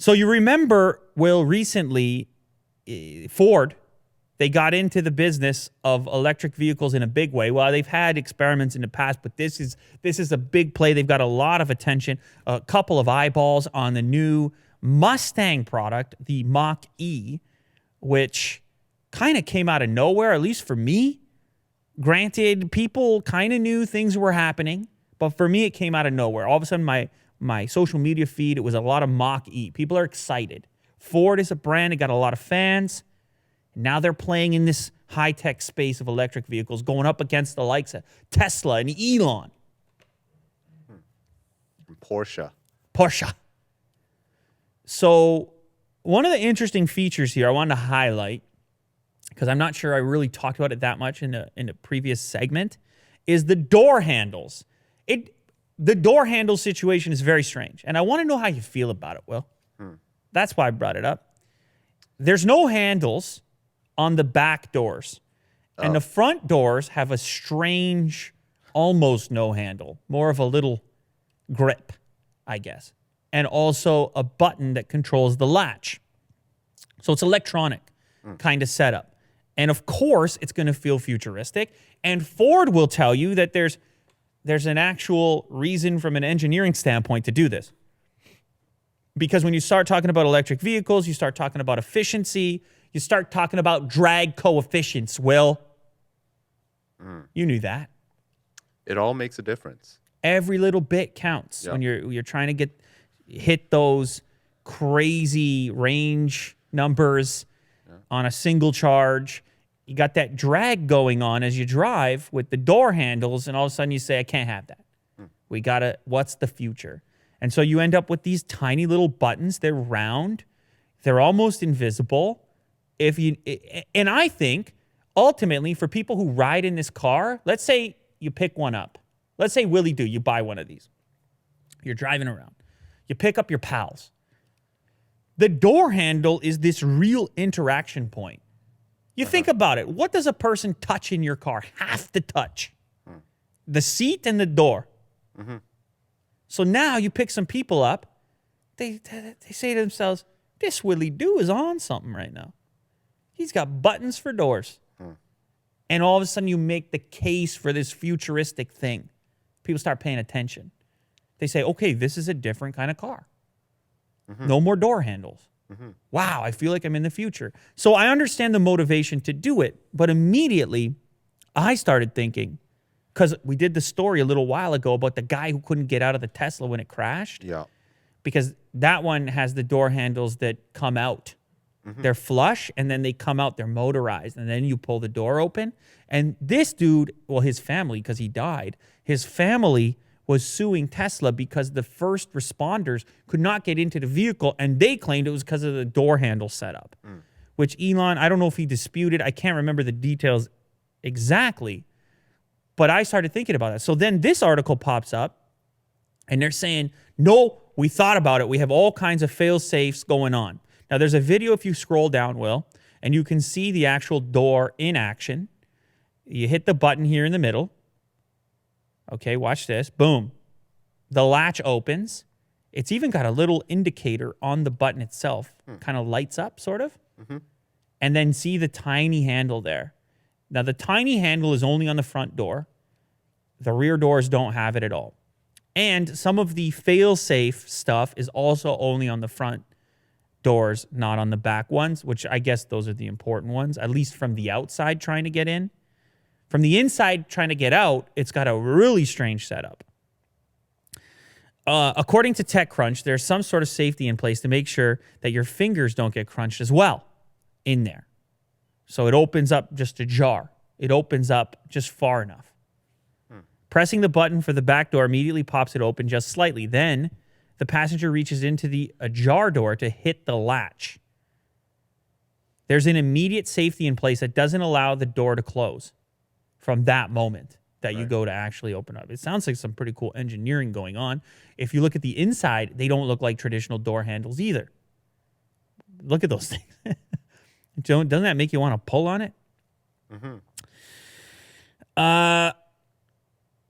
So you remember, Will, recently, Ford, they got into the business of electric vehicles in a big way. Well, they've had experiments in the past, but this is a big play. They've got a lot of attention, a couple of eyeballs on the new Mustang product, the Mach E, which kind of came out of nowhere, at least for me. Granted, people kind of knew things were happening, but for me, it came out of nowhere. All of a sudden, my social media feed, it was a lot of Mach E. People are excited. Ford is a brand. It got a lot of fans. Now they're playing in this high-tech space of electric vehicles, going up against the likes of Tesla and Elon. Porsche. So one of the interesting features here I wanted to highlight, because I'm not sure I really talked about it that much in the previous segment, is the door handles. The door handle situation is very strange, and I want to know how you feel about it, Will. That's why I brought it up. There's no handles on the back doors, and the front doors have a strange, almost no handle, more of a little grip, I guess, and also a button that controls the latch. So it's electronic kind of setup. And of course, it's going to feel futuristic. And Ford will tell you that there's an actual reason from an engineering standpoint to do this. Because when you start talking about electric vehicles, you start talking about efficiency, you start talking about drag coefficients, Will. You knew that. It all makes a difference. Every little bit counts when you're trying to hit those crazy range numbers on a single charge. You got that drag going on as you drive with the door handles, and all of a sudden you say, I can't have that. What's the future? And so you end up with these tiny little buttons. They're round. They're almost invisible. And I think, ultimately, for people who ride in this car, let's say you pick one up. Let's say, Willie do, you buy one of these. You're driving around. You pick up your pals. The door handle is this real interaction point. You think about it. What does a person touch in your car have to touch? The seat and the door. So now you pick some people up. They say to themselves, this Willie Do is on something right now. He's got buttons for doors. And all of a sudden you make the case for this futuristic thing. People start paying attention. They say, okay, this is a different kind of car. No more door handles. Wow, I feel like I'm in the future. So I understand the motivation to do it, but immediately I started thinking, because we did the story a little while ago about the guy who couldn't get out of the Tesla when it crashed. Yeah. Because that one has the door handles that come out. They're flush, and then they come out, they're motorized, and then you pull the door open. And this dude, well, his family, because he died, his family was suing Tesla because the first responders could not get into the vehicle, and they claimed it was because of the door handle setup, which Elon, I don't know if he disputed. I can't remember the details exactly, but I started thinking about that. So then this article pops up, and they're saying, no, we thought about it. We have all kinds of fail-safes going on. Now, there's a video if you scroll down, Will, and you can see the actual door in action. You hit the button here in the middle. Okay, watch this. Boom. The latch opens. It's even got a little indicator on the button itself. Kind of lights up, sort of. And then see the tiny handle there. Now, the tiny handle is only on the front door. The rear doors don't have it at all. And some of the fail-safe stuff is also only on the front doors, not on the back ones, which I guess those are the important ones, at least from the outside trying to get in. From the inside trying to get out, it's got a really strange setup. According to TechCrunch, there's some sort of safety in place to make sure that your fingers don't get crunched as well in there. So it opens up just a jar. It opens up just far enough. Pressing the button for the back door immediately pops it open just slightly. Then the passenger reaches into the ajar door to hit the latch. There's an immediate safety in place that doesn't allow the door to close from that moment that you go to actually open up. It sounds like some pretty cool engineering going on. If you look at the inside, they don't look like traditional door handles either. Look at those things. Doesn't that make you want to pull on it?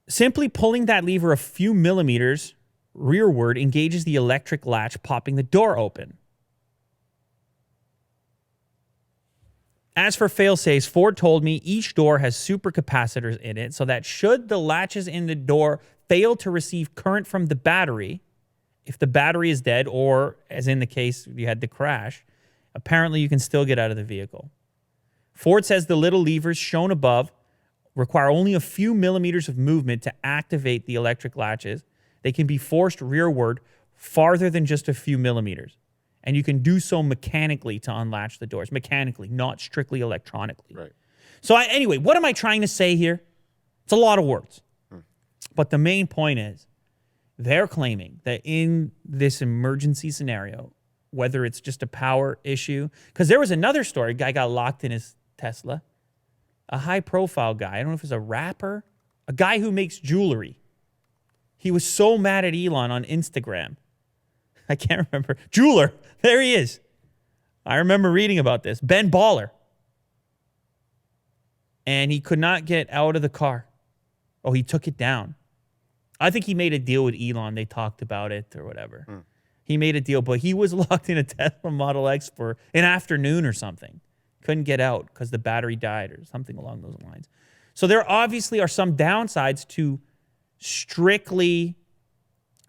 Simply pulling that lever a few millimeters rearward engages the electric latch, popping the door open. As for fail-safes, Ford told me each door has supercapacitors in it so that should the latches in the door fail to receive current from the battery, if the battery is dead or, as in the case you had the crash, apparently you can still get out of the vehicle. Ford says the little levers shown above require only a few millimeters of movement to activate the electric latches. They can be forced rearward farther than just a few millimeters. And you can do so mechanically to unlatch the doors. Mechanically, not strictly electronically. Right. So anyway, what am I trying to say here? It's a lot of words. But the main point is they're claiming that in this emergency scenario, whether it's just a power issue, because there was another story, a guy got locked in his Tesla, a high-profile guy. I don't know if it's a rapper, a guy who makes jewelry. He was so mad at Elon on Instagram. I can't remember. Jeweler. There he is. I remember reading about this. Ben Baller. And he could not get out of the car. Oh, he took it down. I think he made a deal with Elon. They talked about it or whatever. He made a deal, but he was locked in a Tesla Model X for an afternoon or something. Couldn't get out because the battery died or something along those lines. So there obviously are some downsides to strictly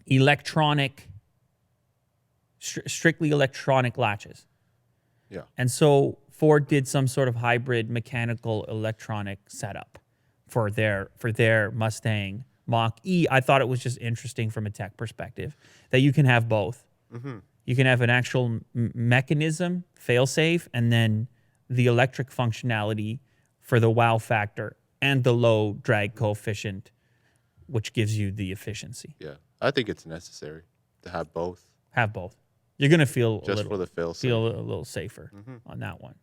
electronic latches. Yeah. And so Ford did some sort of hybrid mechanical electronic setup for their Mustang Mach-E. I thought it was just interesting from a tech perspective that you can have both. You can have an actual mechanism, fail-safe, and then the electric functionality for the wow factor and the low drag coefficient, which gives you the efficiency. Yeah. I think it's necessary to have both. Have both. You're going to feel Just for the fail-safe. feel a little safer on that one.